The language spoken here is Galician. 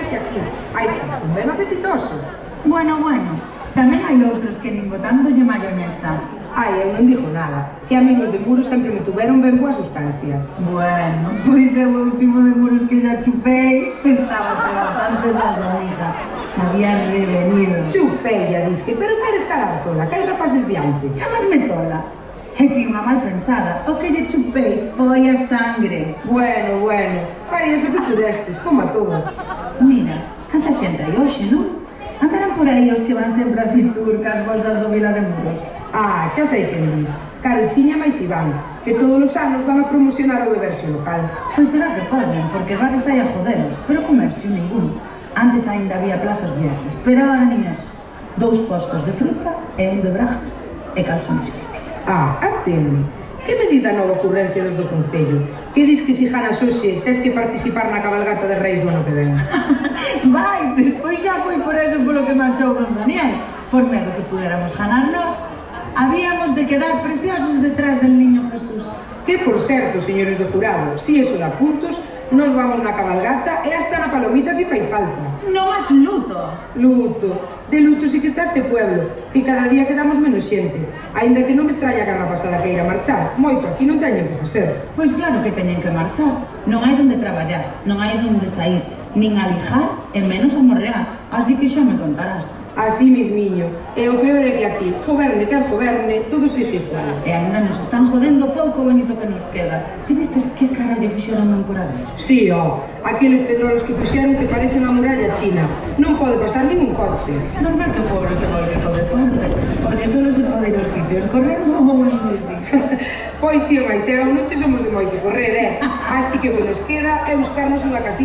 xa aquí. Hai un ben apetitoso. Bueno, tamén hai outros que nin botándolle mayonesa. Ai, eu non dixo nada, que a mí os de Muros sempre me tuveron ben boa sustancia. Bueno, pois eu o último de Muros que ya chupei estaba bastante salsamiza. Sabía revenido. Chupella, disque, pero queres calar tola, que hai rapaces diante. Chámasme tola. E ti unha mal pensada, o que lle chupei foi a sangre. Bueno, farías o que pudestes, como a todos. Mira, canta xente hai hoxe, non? Andarán por aí os que van sempre a Fitur cas bolsas do Vila de Muros. Ah, xa sei quen dis. Caruchiña máis Iván, que todos os anos van a promocionar o bebercio local. Pois será que poden, porque bares hai a joderos, pero comercio ningún. Antes aínda había plazas viernes, pero ahora ni eso. 2 postos de fruta e un de brajas e calzoncillos. Ah, atende. Que me dis da nova ocurrencia dos do Concello? Que dis que si ganas hoxe tes que participar na cabalgata de Reis do ano que ven? Vai, despois xa foi por eso polo que marchou don Daniel. Por medo que puderamos ganarnos, habíamos de quedar preciosos detrás del niño Jesús. Que, por certo, señores do jurado, si eso da puntos, nos vamos na cabalgata e hasta na palomita si fai falta. Non has luto. Luto. De luto si que está este pueblo, que cada día quedamos menos xente. Aínda que non me extraña que a rapazada que ir a marchar, moito aquí non teñen que facer. Pois claro que teñen que marchar. Non hai donde traballar, non hai donde sair, nin a lijar e menos a morrear. Así que xa me contarás. Así mismiño. E o peor é que aquí, goberne que goberne, todo sigue igual. E ainda nos están jodendo pouco bonito que nos queda. Ti vistes que carallo fixeron no Encoradero? Sí, aqueles pedrolos que puxeron que parecen a muralla china. Non pode pasar ningún coche. Normal que o pobre se volve co deporte, porque solo se pode ir aos sitios correndo ou en bici. Pois, tío, máis eu non che somos de moito correr, Así que o que nos queda é buscarnos unha casiña